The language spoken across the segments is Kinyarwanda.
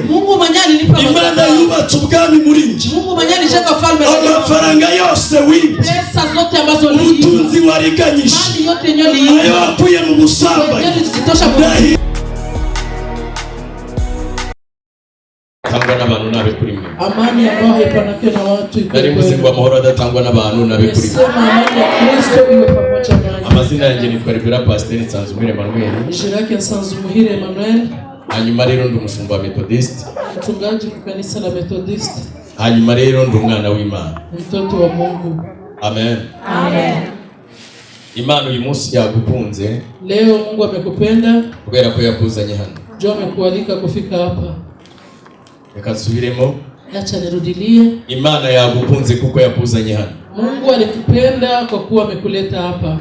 Mungu manyani nipa Imana yubatse ubwami muri nje. Mungu manyani jenga falme. Amafaranga yose wibye, pesa zote ambazo ni ubutunzi wariganyisha, mali yote nyoli ayo apuye mu busambanyi tangwa n'abantu nabe kuri mwe. Amani ambayo haipanake na watu iko. Kari muzingwa amahoro adatangwa n'abantu nabe kuri mwe. Sema amani ya Kristo iwe pamoja nanyi. Amazina yanjye ni Irebere Pastor Nsanzumuhire Emmanuel. Jina yake Nsanzumuhire Emmanuel. Hanyuma rero ndi umushumba Methodist. Mchungaji kwa kanisa la Methodist. Hanyuma rero ndi umwana w'Imana. Mtoto wa Mungu. Amen. Amen. Imana uyu munsi yagukunze. Leo Mungu amekupenda kubera ko yakuzanye hano. Jo amekualika kufika hapa. Reka nsubiremo. Acha nirudilie. Imana yagukunze kuko yakuzanye hano. Mungu alikupenda kwa kuwa amekuleta hapa.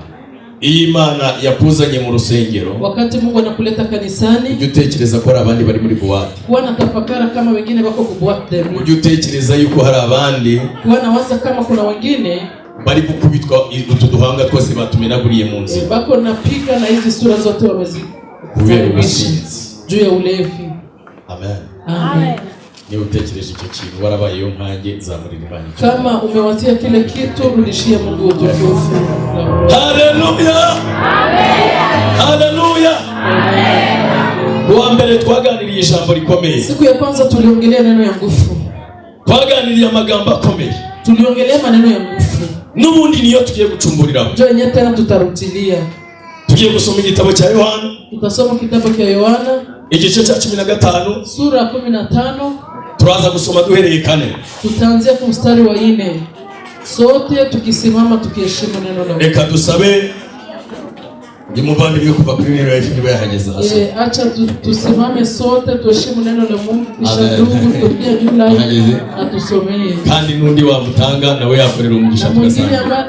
Imana yakuzanye mu rusengero. Wakati Mungu anakuleta kanisani, ujye utekereza ko hari abandi bari muri buwate. Kuwa natafakara kama wengine wako kubuwate. Ujye utekereza yuko hari abandi. Kuwa nawaza kama kuna wengine bari gukubitwa utuduhanga twose batumenaguriye mu nzira. Bako napika na hizi sura zote wamezi. Kubera ubusinzi. Juu ya ulevi. Amen. Amen. Ni utekereje icyo kintu warabaye yo nkange zamurira Imana. Kama umewazia kile kitu rudishia Mungu utukufu. Haleluya. Amen. Haleluya. Amen. Wa mbere twaganiriye ijambo rikomeye. Siku ya kwanza tuliongelea neno ya nguvu. Twaganiriye amagambo akomeye. Tuliongelea maneno ya nguvu. Nubundi niyo tugiye gucumburira. Jo yenyewe tena tutarutilia. Tugiye gusoma igitabo cya Yohana. Tutasoma kitabu cha Yohana. Igice cya 15. Sura 15. Turaza gusoma duhereye 4. Tutaanzia kwa mstari wa 4. Sote tukisimama tukiheshimu neno la Mungu. Reka dusabe imuvandimwe kuva kuri nero yafi yahageza hasi. Acha tusimame sote tuheshimu neno la Mungu kisha ndugu tukia jumla atusomee. Kandi nundi wamutanga nawe yakorera umugisha tukasanga.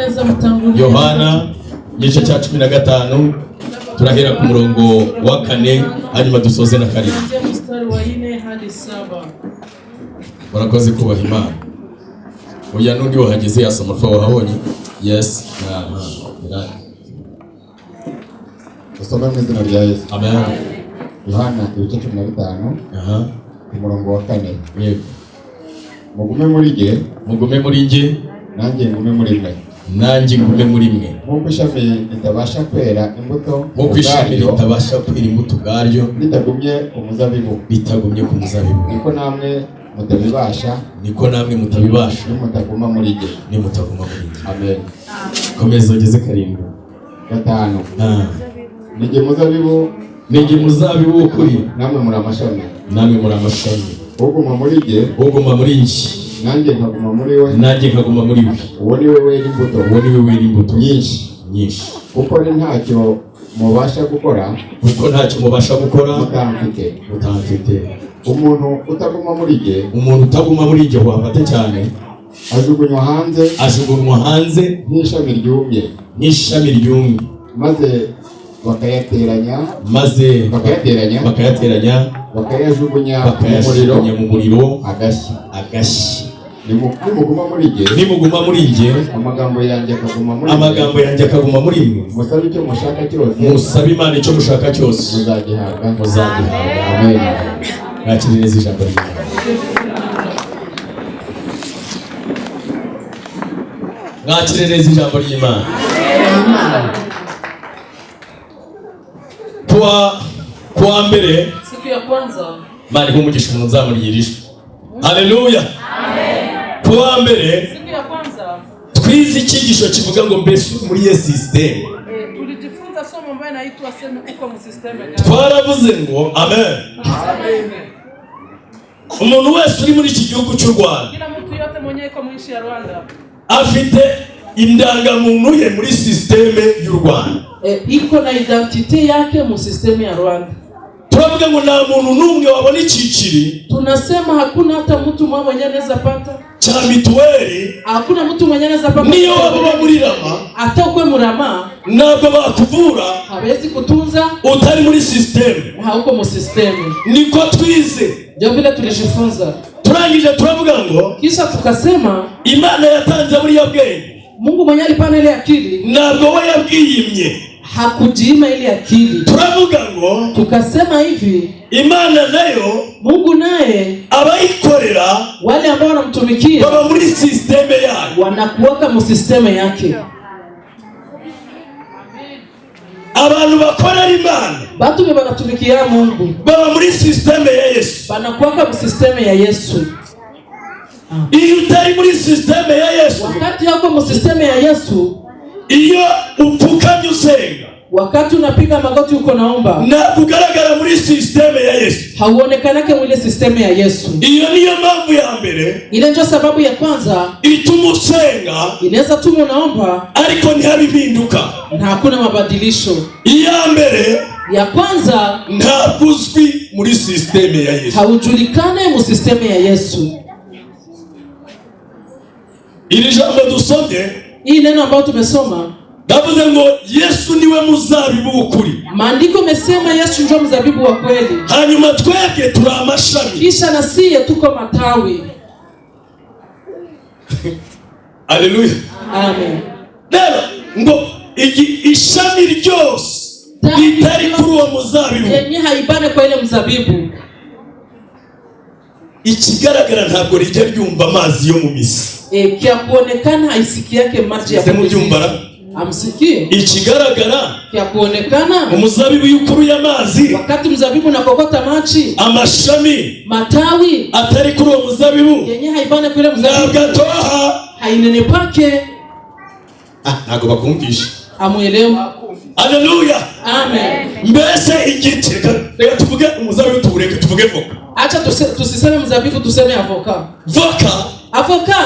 Yohana igice cya 15 turahera ku murongo wa 4 hanyuma dusoze na 7. Mstari wa 4 hadi 7. Barakoze kubaha Imana. Oya nundi wahageze yasoma fa wahabonye. Yes. Usoma mu izina rya Yesu. Amen. Yohana igice 15. Umurongo wa 4. Yego. Mugume muri nge. Mugume muri nge. Nanjye ngume muri mwe. Nanjye ngume muri mwe. Nk'uko ishami ritabasha kwera imbuto. Nk'uko ishami ritabasha kwera imbuto ubwaryo. Bitagumye ku muzabibu. Bitagumye ku muzabibu. Niko namwe mutabibasha. Niko namwe mutabibasha. Nimutaguma muri nge. Nimutaguma muri nge. Amen. Komeza ugeze 7. 5. Nige muzabibu. Nige muzabibu ukuri. Namwe muri amashami. Namwe muri amashami. Uguma muri nge. Uguma muri nge. Nanjye nkaguma muri we. Nanjye nkaguma muri we. Uwo ni we wera imbuto. Uwo ni we wera imbuto nyinshi. Kuko ni ntacyo mubasha gukora. Kuko ntacyo mubasha gukora. Mutamfite. Umuntu utaguma muri nge. Umuntu utaguma muri nge wafate cyane. Ajugunywa hanze. Nk'ishami ryumye. Maze bakayajugunya mu muriro agashya. Nimuguma muri nge. Amagambo yanjye akaguma muri mwe. Musabe icyo mushaka cyose. Musabe Imana icyo mushaka cyose. Muzagihabwa. Amen. Nakiririza ijambo ry'Imana. Nakiririza ijambo ry'Imana. Kwa mbere siku ya kwanza Mani humugisha umuntu nzamuryirisha. Haleluya. Amen. Kwa mbere siku ya kwanza twize icyigisho kivuga ngo mbese muri ye system. Tulijifunza somo ambalo inaitwa sema uko mu system gani. Twaravuze ngo amen. Umuntu wese uri muri iki gihugu cy'u Rwanda, kila mtu yote mwenye iko mu nchi ya Rwanda afite indangamuntu ye muri systeme y'u Rwanda. Iko na identity yake mu system ya Rwanda. Turavuga ngo nta muntu n'umwe wabona ikiciri. Tunasema hakuna hata mtu mwenye anaweza pata cha mituweli. Hakuna mtu mwenye anaweza pata. Niyo waba muri Rama, hata ukwe murama ntabwo bakuvura hawezi kutunza utari muri system. Hauko mu system. Niko twize. Ndio vile tulijifunza. Turangije turavuga ngo kisha tukasema Imana yatanze muri yabwenge. Mungu mwenye alipana ile akili ntabwo we yabwiyimye. hakujima ile akili. Turavuga ngo tukasema hivi, Imana nayo Mungu naye abayikorera wale ambao wanamtumikia baba muri systeme yake, wanakuweka mu systeme yake. Abantu bakorera Imana batu banatumikia Mungu baba muri systeme ya Yesu, banakuweka mu systeme ya Yesu. Iyo utari muri systeme ya Yesu, wakati yako mu systeme ya Yesu, iyo upfukamye usenga, wakati unapiga magoti uko naomba, na kugaragara muri systeme ya Yesu, hauonekanake mwile systeme ya Yesu. Iyo niyo mpamvu ya mbere, ile ndio sababu ya kwanza ituma usenga, inaweza tumu naomba ariko ntihabipinduka, na hakuna mabadilisho. Iya mbere ya kwanza ntabuzwi muri systeme ya Yesu, haujulikane mu systeme ya Yesu. Iri jambo dusomye, hii neno ambalo tumesoma, ndavuze ngo Yesu niwe muzabibu w'ukuri. Maandiko mesema Yesu ndio mzabibu wa kweli. Hanyuma twebwe turi amashami. Kisha na siye tuko matawi. Haleluya. Amen. Rero ngo ishami ryose litari kuri uwo muzabibu, yenye haibane kwa ile mzabibu, ikigaragara ntabwo rijya ryumva amazi yo mu misi. Kia kuonekana haisiki yake maji ya kumisi. Amsikie. Ikigaragara kia kuonekana umuzabibu y'ukuru y'amazi, wakati mzabibu unakokota maji, amashami matawi atari kuri uwo muzabibu yenye haibane kwa ile mzabibu, nagatoha hainene pake. Ntago bakumvisha. Amuelewa. Haleluya. Amen. Mbese igiti, reka tuvuge umuzabibu, tubureke tuvuge voka. Acha tusiseme mzabibu, tuseme avoka. Avoka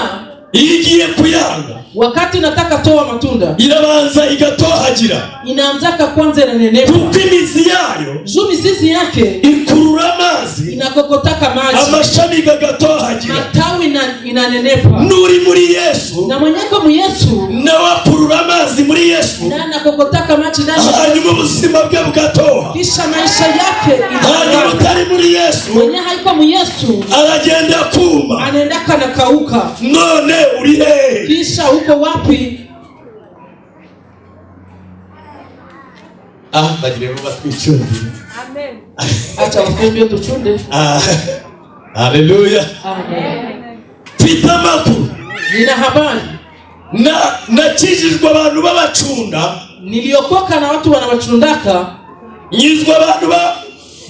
igiye kuyanga, wakati nataka toa matunda, irabanza igatohagira, inaanzaka kwanza inanenepa, kuko imizi yayo, mizizi yake ikurura amazi, inakokotaka maji, amashami gagatohagira, matawi inanenepa. Nuri muri Yesu, na mwenyeko mu Yesu, na wakurura amazi muri Yesu, na nakokotaka maji ndani, hanyuma ubuzima bwe bugatoha, kisha maisha yake hanyuma utari muri Yesu, mwenye haiko mu Yesu, aragenda kuma, anaenda kana kauka. None uri he? Kisha uko wapi? Bagire ngo batwicunde. Amen. Acha wafumbe tuchunde. Haleluya. Amen. Pita makuru. Nina habari. Nakijijwe abantu babacunda. Niliokoka na watu wanabachundaka. Nyizwa abantu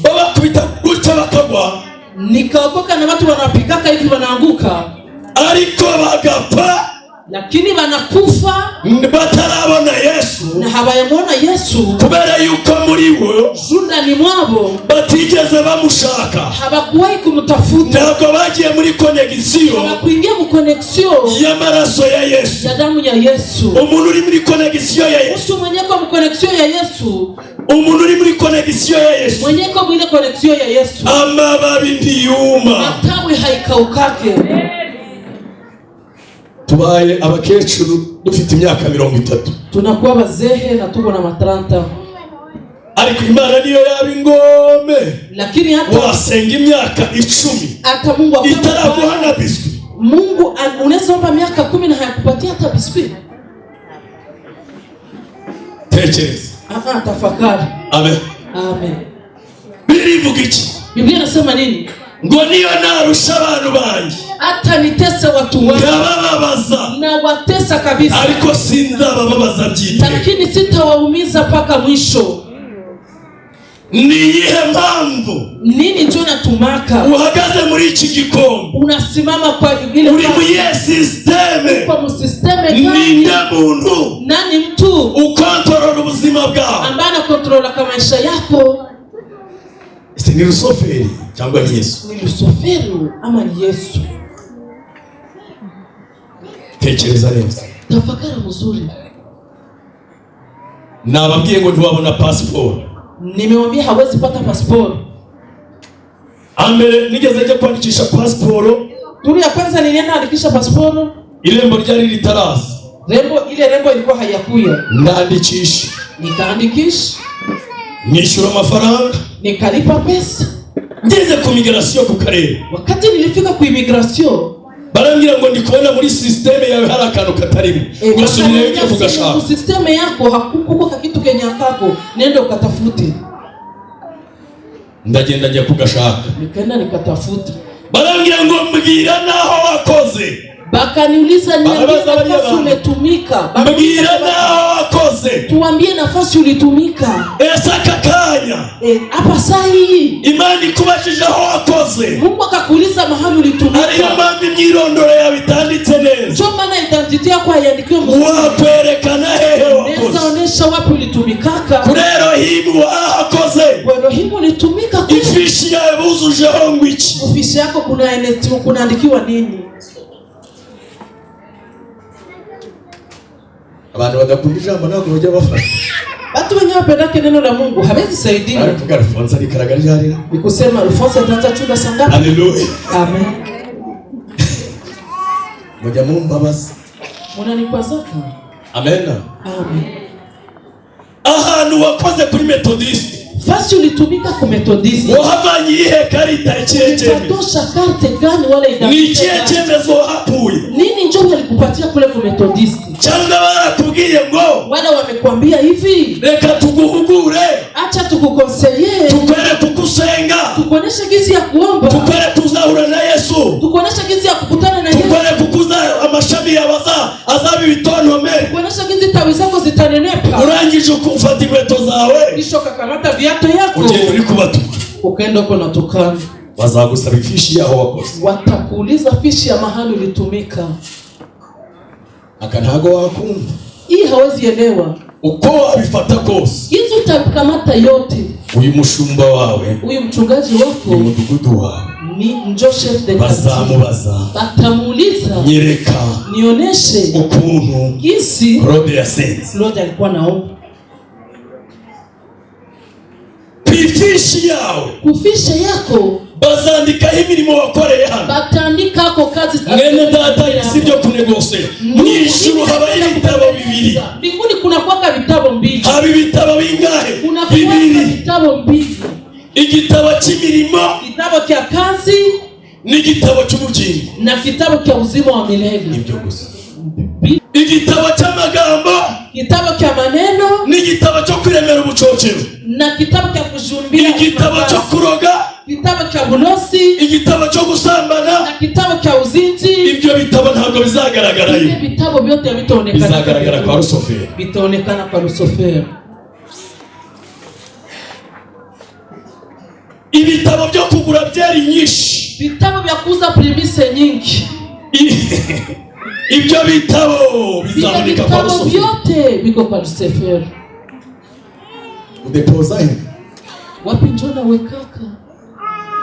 babakubita gutya bakagwa. Nikaokoka na watu wanapikaka hivi wanaanguka. Ariko bagapfa, lakini banakufa batarabona Yesu, na habayamona Yesu, kubera yuko muri wo ndani mwabo batigeze bamushaka, habakuwahi kumtafuta, ntabwo bagiye muri connection, habakuingia mu connection y'amaraso ya Yesu, ya damu ya Yesu. Umuntu uri muri connection ya Yesu, mwenyeko mu connection ya Yesu, umuntu uri muri connection ya Yesu, mwenyeko mu ile connection ya Yesu, amababi ntiyuma, matawi haikaukake. Tubaye abakecuru dufite imyaka 30, tunakuwa bazehe na tuko na 30, ariko Imana niyo yabingome, lakini hata wasenga imyaka 10 hata Mungu itaraguhana biswi. Mungu unaweza omba miaka 10 na hayakupatia hata biswi. Tekereza. Tafakari. Amen. Amen. Birivuga iki? Biblia inasema nini? Ngo niyo narusha abantu banjye, hata nitesa watu wangu, ndabababaza, na watesa kabisa, ariko sinzabababaza byiteka, lakini sitawaumiza mpaka mwisho. Niyihe mpamvu? Nini ndio natumaka uhagaze muri iki gikombe, unasimama kwa ile uri mu systeme, kwa systeme gani? Ninde muntu? Nani mtu ukontorora ubuzima bwawe, ambaye anakontrola kama maisha yako? Ni Rusoferi cyangwa ni Yesu? Ni Rusoferi ama ni Yesu? Tekereza neza, tafakara mzuri. Nababwiye ngo ntiwabona passport. Nimemwambia hawezi pata passport. Ambere nigeze njya kwandikisha passport. Turi ya kwanza nilienda andikisha passport. Irembo ryari litaraza. Ile rembo ilikuwa hayakuya. Ndandikisha. Nikaandikisha. Nishura amafaranga. Nikalipa pesa. Ngeze ku migration ku karere. Wakati nilifika ku immigration, barambwira ngo ndi kubona muri systeme yawe hari akantu katarimo ugasubira ibyo kugashaka mu systeme yako hakuko kakitu kenya kako nenda ukatafute. Ndagenda njya kugashaka nikaenda nikatafuta. Barambwira ngo mbwira naho wakoze. Bakaniuliza niambie nafasi ulitumika. Mbwira naho wakoze. Tuambie nafasi ulitumika. Esaka kanya. Hapa sahi. Imana ikubashije aho wakoze. Mungu akakuuliza mahali ulitumika. Ariyo mpamvu imyirondoro yawe itanditse neza. Sio maana identity yako haiandikiwe mzuri. Wakwerekana hehe wakoze. Neza onesha wapi ulitumikaka. Kurero himu wakoze. Kwero himu ulitumika. Ifishi yawe buzujeho ngwiki. Ifishi yako kunaandikiwa nini? Abantu badakunda ijambo ntabwo bajya bafasha. Watu wenye wapendake neno la Mungu hawezi saidia. Ariko Alphonse arikaragara ryari? Nikusema Alphonse ataanza chunga sangapi? Haleluya. Amen. Mujya mu mbabazi. Munanikwazaka. Amen. Amen. Ahantu wakoze kuri Methodist. Fasi ulitumika ku Methodist. Wahavanye ihe karita ikiyeje. Utatosha karte gani wala idadi? Ni ikiyejemezo hapuye. Nini njoo walikupatia kule ku Methodist? Cyangwa barakubwiye ngo wala wamekwambia hivi. Reka tuguhugure. Acha tukukonseye. Tukwere kukusenga. Tukuonesha jinsi ya kuomba. Tukwere kuzahura na Yesu. Tukuonesha jinsi ya kukutana na Yesu. Tukwere kukuza amashami yabaza azabi bitonome. Tukuonesha jinsi tawi zako zitanenepa. Urangije ukufata inkweto zawe. Kisha kakamata viatu yako. Ugenda uri kubatuka. Ukaenda uko natukana. Bazagusaba ifishi yaho wakoze. Watakuuliza fishi ya mahali ulitumika. Akantago wakumva. Hii hawezi elewa. Uko abifata kose. Hizo utakamata yote. Uyu mushumba wawe. Uyu mchungaji wako. Ni mudugudu wawe. Ni njo chef de bazamubaza. Batamuuliza. Nyereka. Nioneshe. Ukuntu. Kisi. Claude yasenze. Claude alikuwa naomba. Pifishi yawe. Kufisha yako. Bazandika imirimo wakoreye hano. Batandika ako kazi. Mwene data sibyo kunegosera. Mwishuru habaye ibitabo bibiri. Mbinguni kuna kwaka vitabo mbili. Haba ibitabo bingahe? Kuna kwaka vitabo mbili. Igitabo cy'imirimo. Kitabo kya kazi. N'igitabo cy'ubugingo. Na kitabo kya uzima wa milele. Ibyo gusa. Igitabo cy'amagambo. Kitabo kya maneno. N'igitabo cyo kwiremera ubucocero. Na kitabu cha kujumbia. Igitabo cyo kuroga. Kitabu cha bulosi. Igitabo cyo gusambana. Na kitabu cha uzinzi. Ibyo bitabo ntabwo bizagaragarayo. Ibyo bitabo byote bitaonekana. Bizagaragara kwa Rusoferi. Bitaonekana kwa Rusoferi. Ibitabo byo kugura byari nyinshi. Bitabo vya kuuza primise nyingi. Ibyo bitabo bizaboneka kwa Rusoferi. Vyote biko kwa Rusoferi. Udepoza he? Wapi njona wekaka?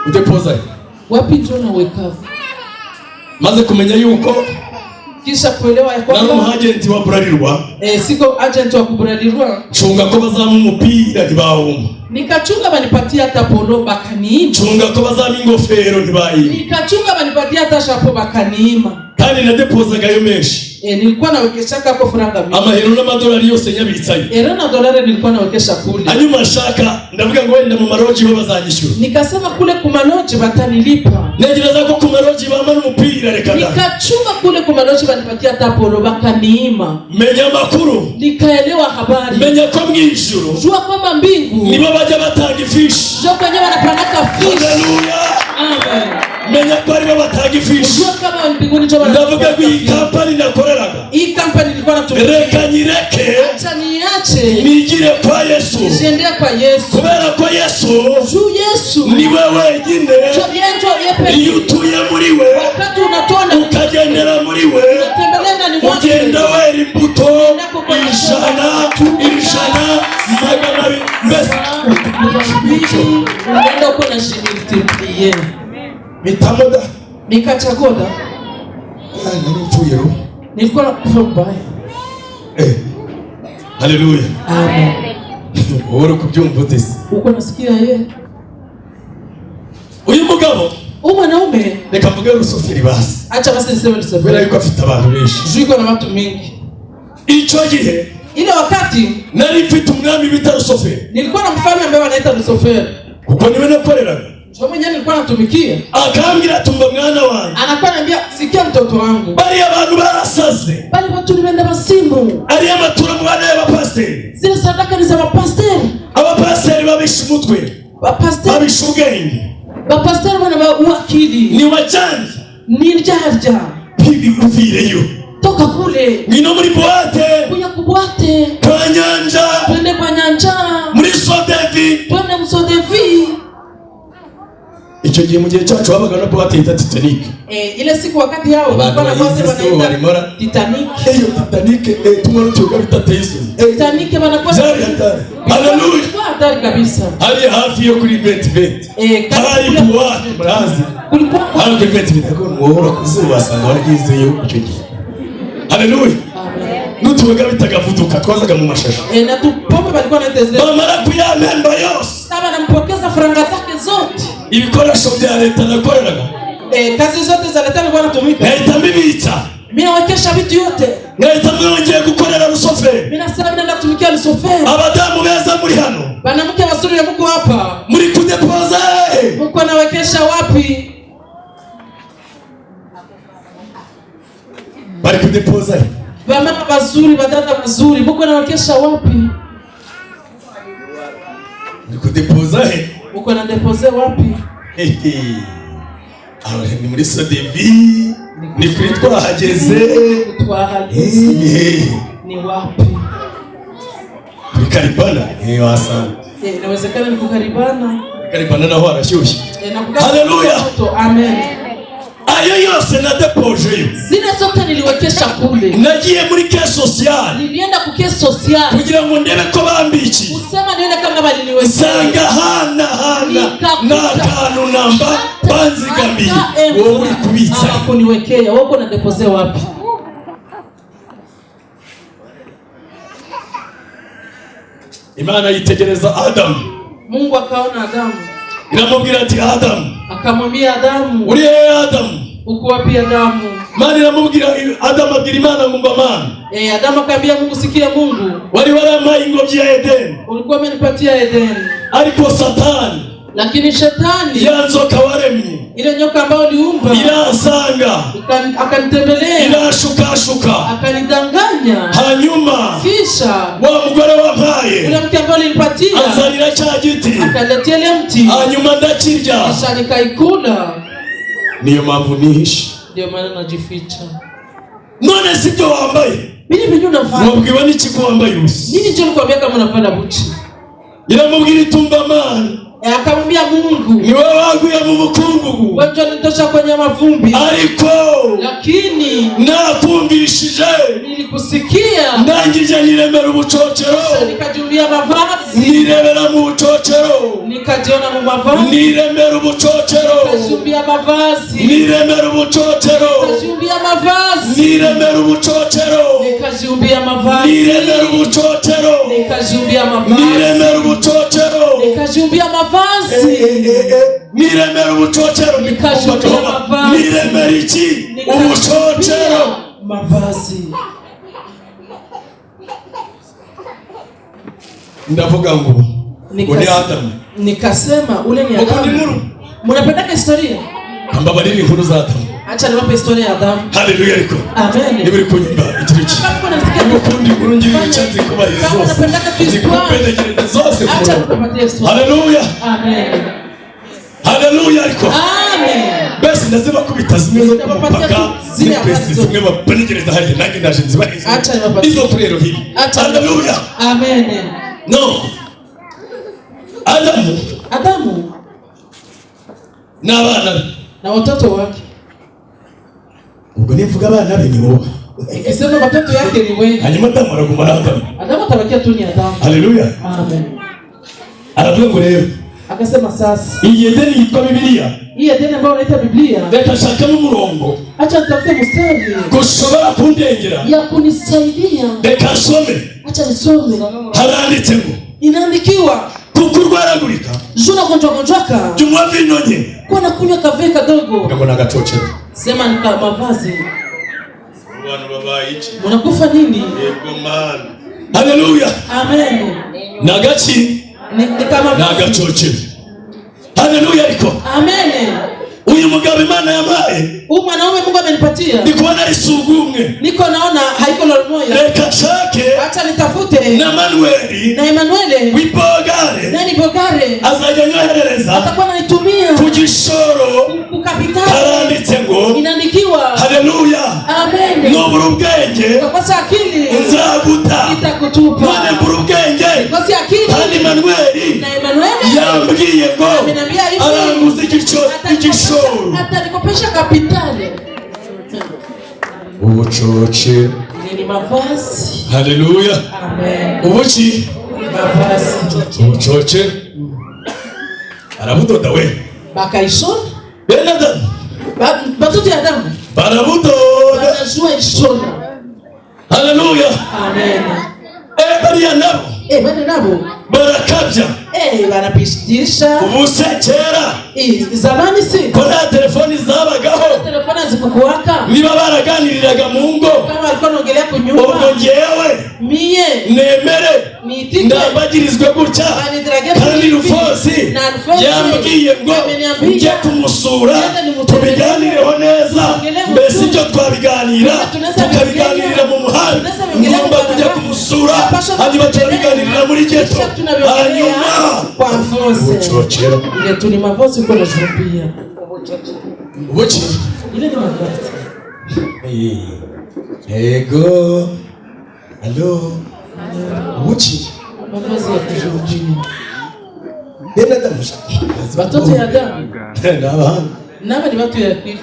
Udepoza he? Wapi njona wekaka? Maze kumenya yuko kisha kuelewa ya kwamba nari agenti wa Burarirwa. Siko agent wa Burarirwa. Chunga ko bazamu umupira ntibawuma. Nikachunga banipatia hata polo bakaniima. Chunga ko bazamu ingofero ntibayima. Nikachunga banipatia hata shapo bakaniima. Kandi na depoza gayo menshi. Nilikuwa nawekesha hapo franga mingi. Amahero n'amadolari yose nyabitsaye. Na dolari nilikuwa nawekesha kule. Hanyuma shaka ndavuga ngo wenda mu maroji ho bazanyishyura. Nikasema kule ku maroji batanilipa. Negereza ko ku maroji bamana umupira reka da. Nikachunga kule ku maroji banipatia hata polo bakaniima. Menya makuru. Nikaelewa habari. Menya ko mwijuru. Jua kwamba mbingu. Nibo bajya batanga ifishi. Jua kwenye wanapanga fishi. Haleluya. Amen. Menya ko aribo batanga ifishi. Jua kama mbinguni ndio wanapanga. Ndavuga ko iyi company nakoreraga. Hii company ilikuwa natumia. Reka nyireke. Acha niache. Nigire kwa Yesu. Niende kwa Yesu. Kubera ko Yesu. Juu Yesu. Ni wewe nyine. Iyo utuye muri we. Wakati unatona. Ukagendera muri we. Unatembelea ndani mwako. Ugenda wera imbuto. Ijana. Magana mbese. Unaenda uko na shilingi. Mitamoda. Nikachagoda. Nani mfuye ro. Nilikuwa nakufa mbaya. Haleluya. Amen. Uri kubyumva utese. Uko nasikia yeye. Uyu mugabo. Mwanaume. Reka mvuge Rusoferi basi. Acha basi niseme Rusoferi. Bila yuko afite abantu benshi. Juiko na watu mingi. Icyo gihe. Ile wakati. Nari mfite umwami bita Rusoferi. Nilikuwa na mfalme ambaye anaitwa Rusoferi. Kuko niwe nakoreraga. Sio mwenyewe nilikuwa natumikia. Akambwira tumba mwana wangu. Anakuwa ananiambia sikia mtoto watoto wangu. Bali abantu barasaze. Bali watu ni benda basimu. Ari amaturo mu bana y'abapasiteri. Zile sadaka ni za mapasteri. Abapasiteri babisha umutwe. Bapasteri babisha ubwenge. Bapasteri bana wakili. Ni wajanja. Ni njarja. Bibi uvireyo. Toka kule. Ngino muri boate. Kunya kuboate. Kwa nyanja. Twende kwa nyanja. Muri sodevi. Twende msodevi. Icyo gihe mu gihe cyacu wabaga na boate yita Titanic. Ile siku wakati yao walikuwa na boate wanaita Titanic. Titanic tumwana cyo bitateye isoni. Titanic banakuwa haleluya. Hatari kabisa. Hali hafi yo kuri 2020. Hali boate murazi. Kulikuwa hali kuri 2020 ko muhora kuzuba sanga waragizeyo icyo gihe. Haleluya. Amen. Nutuwega bitagavuduka twazaga mu mashasho. Na tupombe balikuwa naitezea. Bamara kuyamemba yose. Saba nampokeza faranga zake zote. Ibikoresho bya leta nakoreraga. Kazi zote za leta nilikuwa natumika. Naita mbibitsa. Mimi nawekesha vitu yote. Naita mwongeye gukorera rusoferi. Mimi nasema nenda kutumikia rusoferi. Abadamu beza muri hano. Banamke wazuri ya Mungu hapa. Muri kudepoza. Mungu anawekesha wapi? Bari kudepoza. Bamama wazuri, badada wazuri, Mungu anawekesha wapi? Muri kudepoza. Mungu anadepose wapi? Ni muri sodevi. Ni kuri twahageze. Ni wapi? Karibana. Wasana. Inawezekana ni kukaribana. Karibana naho arashyushye. Haleluya. Amen. Ayo yose na depoje yo. Zile zote niliwekesha kule. Nagiye muri caisse sociale. Nilienda ku caisse sociale. Kugira ngo ndebe ko bambiki. Usema niende kama baliniwekea. Sanga hana na kanu namba banzigamiye. Wowe uri kubitsa. Kuniwekea. Wako na depose wapi? Imana yitegereza Adamu. Mungu akaona Adamu. Iramubwira ati Adamu. Akamwambia Adamu. Uri Adamu. Uko wapi Adamu? Mana iramubwira Adamu abwira Imana ngumba Mana. Adamu akamwambia Mungu, sikia Mungu. Wari waramaye ingobyi ya Edeni. Ulikuwa umenipatia Edeni. Ariko Satani. Lakini shetani. Yanzoka waremye. Ile nyoka ambayo uliumba. Irasanga. Akanitembelea. Irashukashuka. Akanidanganya. Hanyuma. Kisha. Wa mugore wampaye. Ule mti ambao nilipatia. Azalira cha giti. Akaletea ile mti. Hanyuma ndakirya. Kisha nikaikula. Niyo mpamvu nihishe. Ndio maana najificha. None sibyo wambaye. Mimi binyo navaa. Wabwiwa n'iki ko wambaye ubusa? Nini cyo nikwambia kama unavaa buchi? Iramubwira itumba Mana. Akamwambia Mungu, ni wewe waguye mu bukungugu. Wewe nitosha kwenye mavumbi. Ariko lakini nakumvishije. Nilikusikia. Ndangije niremera ubucocero. Nikajumbia mavazi. Nirebera mu bucocero. Nikajiona mu mavazi. Niremera ubucocero. Nikajumbia mavazi. Niremera ubucocero. Nikajumbia mavazi. Niremera ubucocero. Nikajumbia mavazi. Niremera ubucocero. Nikajumbia mavazi. Niremera ubucocero. Nikajumbia mavazi. Niremera ubucocero. Nikajumbia mavazi. Niremera iki? Ubucocero. Mavazi. Ndavuga ngo uri Adamu. Nikasema ule ni Adamu. Mnapenda historia? Ambabariri inkuru za Adamu. Acha niwape historia ya Adamu. Haleluya ariko. Amen. Nibiri kunyimba ikiriki. Ukundi nkuru ngiye icyanze kuba zose. Zikupendekereza zose. Acha tupatie historia. Haleluya. Amen. Haleluya ariko. Amen. Basi ndazima kubita zimwe zo kupaka zipesi zimwe bapenegereza hariya nange ndaje nziba izo. Acha niwapatie. Izo turero hivi. Haleluya. Amen. No. Adamu na abana na watoto wake. Ubwo nivuga abana be ni wowe. Ikisema watoto yake ni wewe. Hanyuma Adamu aragumana Adamu. Adamu atabakia tu ni Adamu. Haleluya. Amen. Aravuga ngo rero. Akasema sasa. Iyi Edeni yitwa Biblia. Hii Edeni ambayo unaita Biblia. Reka shakamo umurongo. Acha nitafute mstari. Gushobora kundengera. Ya kunisaidia. Reka some. Acha nisome. Haranditse ngo. Inaandikiwa. Kukurwaragurika. Juna gonjwaka. Jumwa vinonye. Kwa nakunywa kafe kadogo. Ngo nagacocero. Sema ni mavazi. Abantu babaye iki? Munakufa nini? Yego man. Haleluya. Amen. Nagachi. Ni kama nagacocero. Haleluya ariko. Amen. Uyu mugabo Imana yabaye. Mwanaume Mungu amenipatia. kupitia. Ndikuona risugumwe. Niko naona haiko moja. Reka chake. Acha nitafute. Na Manueli. Na Emmanuel. Wibogare. Nani Bogare? Azajanyohereza. Atakuwa anaitumia. Kugishoro. Kukapitali. Karanditse ngo. Inaandikiwa. Haleluya. Amen. Nobura ubwenge. Kwa akili. Nzaguta. Nitakutupa. None mbura ubwenge. Kwa akili. Kandi Manueli. Na Emmanuel. Yambwiye ngo. Amenambia hivi. Aranguza igishoro. Atanikopesha kapitali. Ubucoce. Ni mavazi. Haleluya. Amen. Ubuki. Mavazi. Ubucoce. Arabudoda we. Bakaishona. Benada. Batoto ya damu. Barabudoda. Banajua ishona. Haleluya. Amen. Bariya nabo. Bana nabo. Barakabya. Banapishisha. Ubusekera. Zamani si. Kona telefoni zabagaho. Telefoni zikukuwaka. Niba baraganiriraga mu ngo. Kama alikuwa anaongelea kunyumba. Ubwo ngewe. Miye. Nemere. Ndabagirizwe gutya. Kandi Rufosi. Yambwiye ngo njye kumusura. Tubiganireho neza. Mbese ibyo twabiganira. Tukabiganirira mu muhanda. Ngomba kujya kumusura. Hanyuma tukabiganirira muri geto. Hanyuma. Kwa mfose. Ile tuni mavazi kwa najumbia. Ubuki. Ile ni mavazi. Ego. Hello. Ubuki. Mavazi ya kujumbia. Benada musha. Batoto ya damu. Naba ni watu ya kwiki.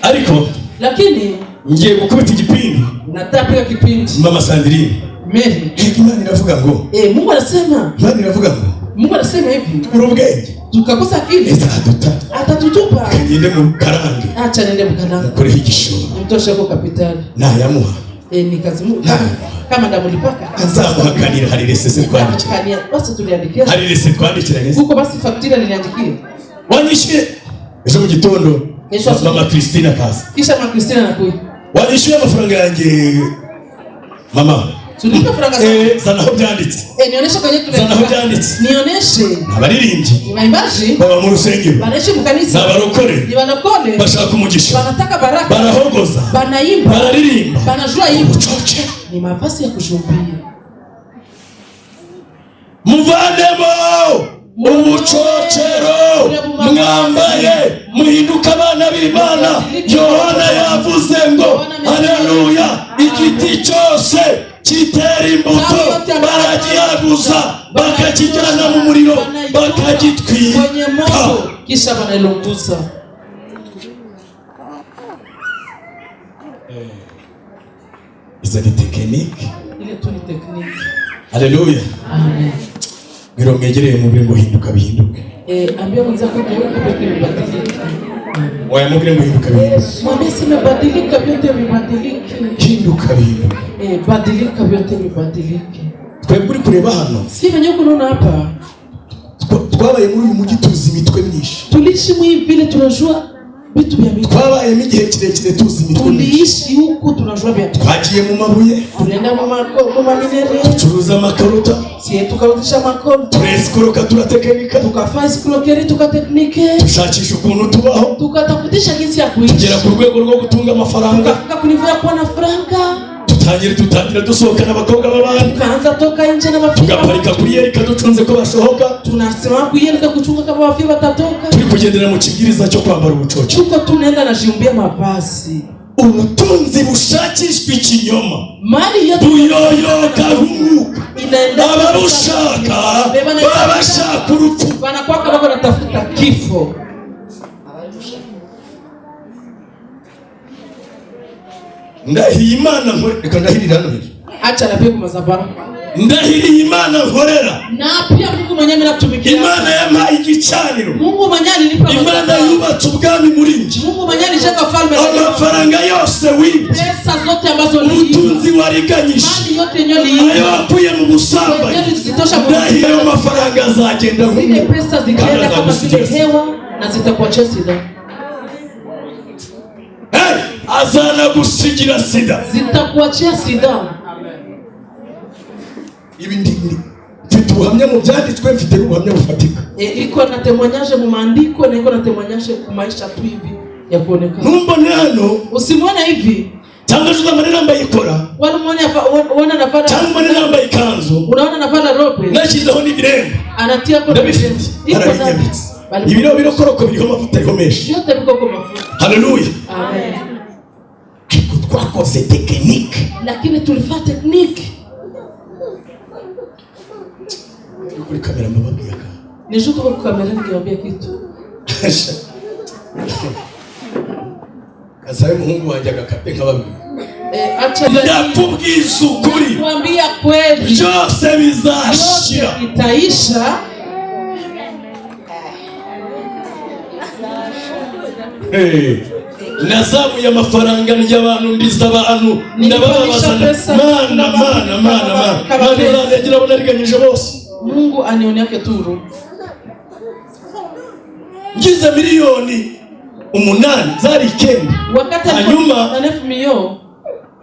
Ariko. Lakini. Ngiye gukubita igipindi. Natapika kipindi. Mama Sandrine. Mary. Imana iravuga ngo. Mungu anasema. Imana iravuga ngo. Mungu anasema hivi. Urubwenge. Tukakosa akili. Atatutupa. Kagende mu karange. Acha nende mu karange. Kore higishoro. Mtosha kwa kapitali. Na yamuha. Ni kazi Mungu. Kama ndamulipaka. Azamuhakanira hari resese twandikira. Basi tuliandikia. Hari resese twandikira neza. Huko basi faktira niliandikia. Wanyishyuye. Ejo mu gitondo. Mama Christina kaza. Kisha Mama Christina anakuja. Wanyishyuye amafaranga yanjye. Mama. Tulipa faranga sana. Sana aho byanditse. Nionyeshe kwenye tule. Sana aho byanditse. Nionyeshe. Abaririmbyi. Baimbaji. Baba mu rusengero. Banaishi mu kanisa. Nabarokore. Ni banakole. Bashaka umugisha. Banataka baraka. Barahogoza. Banaimba. Bararirimba. Banajua imba. Ubucoce. Ni mavazi ya kujumbia. Muvanemo ubucocero mwambaye muhinduka abana b'Imana. Yohana yavuze ngo haleluya, igiti cyose kitera imbuto baragihaguza bakakijyana mu muriro bakagitwika kwenye moto kisha wanailunguza. Izo ni tekinike. Ile tu ni tekinike. Haleluya. Amen. Ngiro mwegereye mu bire ngo hinduka bihinduke. Ambia mwenzako geuka vyote vibadilike. Waya mugire ngo hinduka bihinduke. Mwambie simebadilika vyote vibadilike. Hinduka bihinduke. Badilika vyote vibadilike. Twebwe uri kureba hano. Si venye kunaona hapa. Twabaye muri uyu mujyi tuzi imitwe myinshi. Tuliishi mwi vile tunajua vitu vya mitwe. Twabaye mu gihe kirekire tuzi imitwe myinshi. Tuliishi huku tunajua vya mitwe. Twagiye mu mabuye. Tulienda mu maminere. Tucuruza amakarota. Si tukauzisha makarota. Turesikoroka turatekinika. Tukafanya escroquerie tukateknike. Tushakisha ukuntu tubaho. Tukatafutisha jinsi ya kuishi. Tugera ku rwego rwo gutunga amafaranga. Tukafika kunivua kuwa na franka. Tutangira dusohoka n'abakobwa b'abandi. Tukaanza toka nje na mafiga. Tugaparika kuri yereka ducunze ko bashohoka. Tunasema kuyereka kuchunga kama wafi watatoka. Turi kugendera mu kibwiriza cyo kwambara ubucoce. Tuko tunaenda na jiumbia mavazi. Ubutunzi bushakishwa ikinyoma. Mali yote buyoyoka humuka. Inaenda ababushaka babashaka urupfu. Wanakuwa kama wanatafuta kifo. Ndahiriye Imana reka ndahirira hano. Acha na pia kumazabara. Ndahiriye Imana nkorera. Na pia Mungu mwenyewe mnatumikia. Imana yampaye igicaniro. Mungu mwenyewe alinipa. Imana yubatse ubwami muri nje. Mungu mwenyewe alijenga falme. Amafaranga yose wibye. Pesa zote ambazo ni ubutunzi wariganyisha. Mali yote nyoli. Ayo wakuye mu busambanyi. Ndahiriye ayo mafaranga azagenda huko. Zile pesa zikaenda kama zile hewa na zitakuachia sida. Azana gusigira sida. Zitakuachia sida. Ibi mfite ubuhamya mu byanditswe, mfite ubuhamya bufatika. Iko na témoignage mu maandiko na iko na témoignage ku maisha tu hivi. ya kuonekana. Numbone hano Usimwone hivi. Cyangwa juza mane nambaye ikora. Unaona anavaa. Cyangwa mane nambaye ikanzu. Unaona anavaa robe. Nashizeho n'ibirembo. Anatia kwa ndabifite. Ibiro birokoroko biriho amavuta arikomesha. Yote biko kwa mafuta. Haleluya. Amen. Twakoze technique. Lakini tulifanya technique. Kuri kamera mbababwira ka. Nishuto kwa kamera nikiambia kitu. Kasaye muhungu wanje agakape nk'ababwira. Acha ndakubwiza ukuri. Kuambia kweli. Byose bizashira. Itaisha. Nazamuye amafaranga y'abantu ndiza abantu ndababaza mana ngira abona riganyije bose. Mungu anioneke turu. Ngize miliyoni 8 zari 9. Wakati hanyuma 9 milioni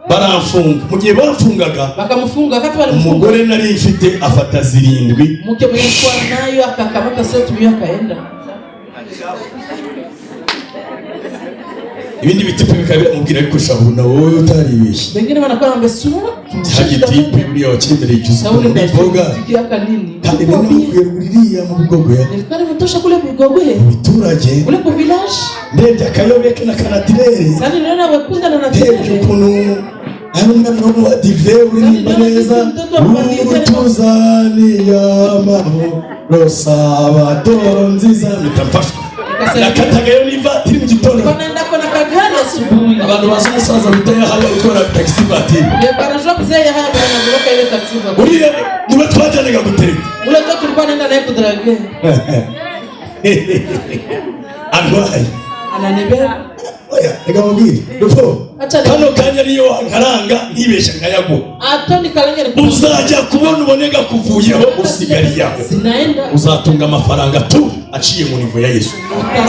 baramfunga. Mu gihe baramfungaga bakamufunga, wakati walifunga umugore nari ifite afata 7. mke mwenye kwa nayo akakamata 7 milioni akaenda. Ibindi bitipe bikabira mubwira ariko shabuna wowe utaribeshye. Bengine wanakuwa wangesura hagitipe buriya wakemereye cyusa boga kandi bene mukweruriya mu bigogwe. Nilikuwa nimetosha kule bigogwe biturage kule ku village. Ndebye akayobeke na kanatirere. Sasa niliona wekunda na natirere. Ndebye ukuntu ari umwana wa dive uririmba neza. Tuzani yamaho rosabadoro nziza mitamfashwa. Nakatagayo n'ivatiri mu gitondo. Banaenda kwa nakagari asubuhi. Abantu baza umusaza bitaya haya gukora taxi vatiri. Ye barajwa kuzeye haya banavuka ile taxi vatiri. Uriye niwe twajanaga gutereka. Ule ndo tulikuwa naenda naye kudrage. Andwaye. Ananibera. Oya, reka mubwire. Dufo. Kano kanya niyo wankaranga nibesha ngayago. Atoni kalenge uzajya kubona ubonega kuvuyeho usigariyaho. Sinaenda. Uzatunga amafaranga tu aciye mu nivo ya Yesu.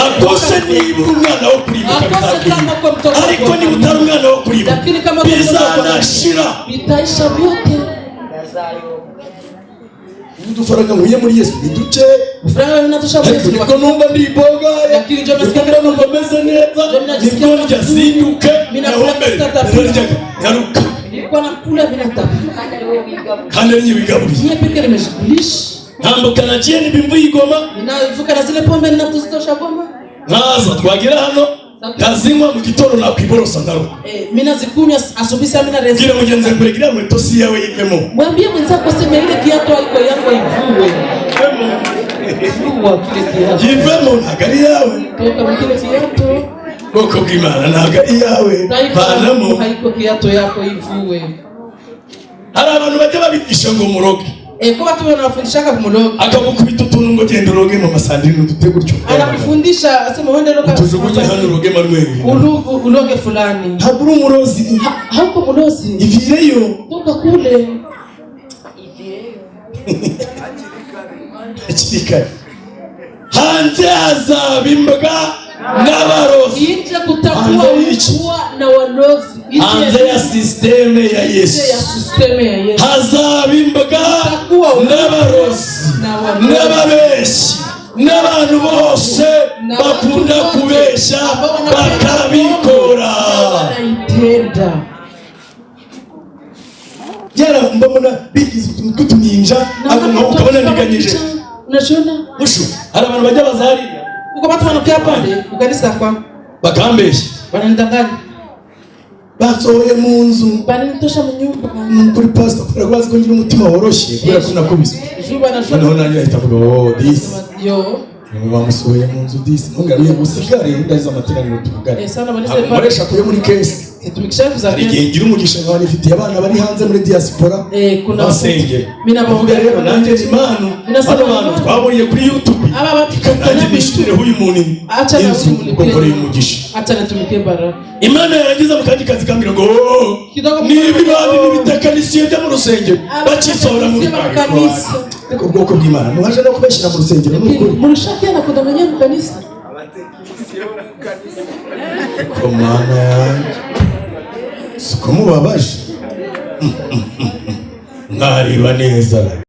Akose niba umwana wo kuribuka bizakwiba. Ariko niba utari umwana wo kuribuka bizanashira. Bitaisha vyote. Udufaranga muye muri Yesu biduce. Ufaranga binatosha muri Yesu. Niko numva ndiboga. Lakini njoo nasikia numva meze neza. Niko njya zinduke. Nyaruka. Nilikuwa nakula bila tabu. Kandi nyibigabuye. Niye peke nimejikulisha. Ntambuka naciye n'ibimvu y'igoma. Ninavuka na zile pombe ninatuzitosha goma. Nkaza twagira hano. Kazinywa mu gitondo nakwiborosa ndaruka. Mimi nazikunywa asubuhi sana mimi nareza. Gira mugenzi ngure gira mu tosi yawe yivemo. Mwambie mwenzako sema ile kiatu aliko yako ivue. Fua kile kiatu. Yivemo nagari yawe. Toka mkile kiatu. Boko bw'Imana nagari yawe. Banamo haiko kiatu yako ivue. Hari abantu bajya babigisha ngo muroge. Kwa watu wanafundishaka kumuroga. Akagukubita utuntu ngo genda uroge mu masandini udute gutyo. Anakufundisha asema wende roga. Tujugunye hano uroge marwe. Uroge fulani. Ntabwo uri umurozi. Hauko murozi. Ivireyo. Toka kule. Akirikare. Hanze hazaba imbwa n'abarozi. Inje kutakuwa na walozi. Hanze ya systeme ya Yesu. Hazaba imbwa n'abarozi n'ababeshi n'abantu bose bakunda kubesha bakabikora. Yara mbona bigize kutuninja agomba ukabona ndiganyije. Unashona? Mushu hari abantu bajya bazari uko watu wanakuja pale ukanisa kwa bakambesha wanandanganya basohoye mu nzu banitosha mu nyumba kuri pastor kurabaza ko ngira umutima woroshye kubera ko nakubise juba na shona noneho nanjye ahita avuga oh this yo bamusohoye mu nzu this nongariye gusigare ndaza amateraniro tuvugane amuresha kuyo muri case tumikishavuza igihe ngira umugisha nk'abana ifitiye abana bari hanze muri diaspora kuna basengera mina bavuga rero nanjye impano abantu twaburiye kuri YouTube aba batukana bishire huyu muntu inzu ukoreye umugisha acha natumike bara Imana yagize mukandi kazi kambira ngo nibi bandi nibitekanisiye byo mu rusengero bacisohora mu kanisa ariko ubwoko bw'Imana muhaje no kubeshira mu rusengero n'ukuri murushakiye na kudamenya mu kanisa komana yanjye siko mubabaje mwariba neza.